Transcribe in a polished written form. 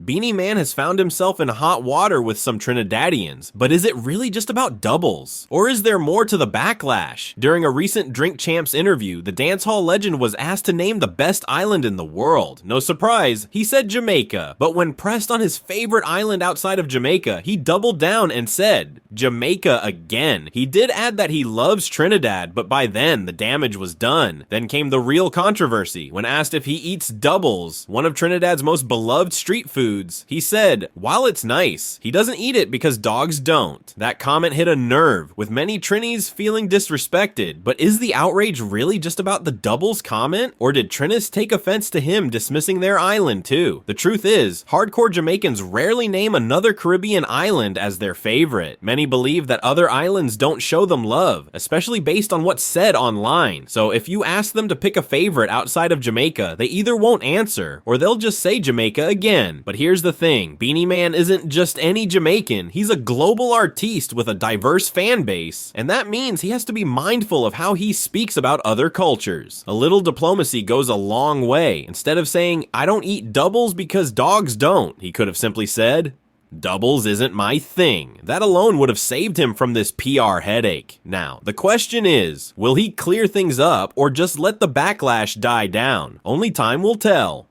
Beenie Man has found himself in hot water with some Trinidadians, but is it really just about doubles? Or is there more to the backlash? During a recent Drink Champs interview, the dancehall legend was asked to name the best island in the world. No surprise, he said Jamaica, but when pressed on his favorite island outside of Jamaica, he doubled down and said Jamaica again. He did add that he loves Trinidad, but by then the damage was done. Then came the real controversy when asked if he eats doubles, one of Trinidad's most beloved street foods. He said, while it's nice, he doesn't eat it because dogs don't. That comment hit a nerve, with many Trinis feeling disrespected. But is the outrage really just about the doubles comment? Or did Trinis take offense to him dismissing their island too? The truth is, hardcore Jamaicans rarely name another Caribbean island as their favorite. Many believe that other islands don't show them love, especially based on what's said online. So if you ask them to pick a favorite outside of Jamaica, they either won't answer, or they'll just say Jamaica again. But here's the thing, Beenie Man isn't just any Jamaican, he's a global artiste with a diverse fan base, and that means he has to be mindful of how he speaks about other cultures. A little diplomacy goes a long way. Instead of saying, I don't eat doubles because dogs don't, he could have simply said, doubles isn't my thing. That alone would have saved him from this PR headache. Now, the question is, will he clear things up or just let the backlash die down? Only time will tell.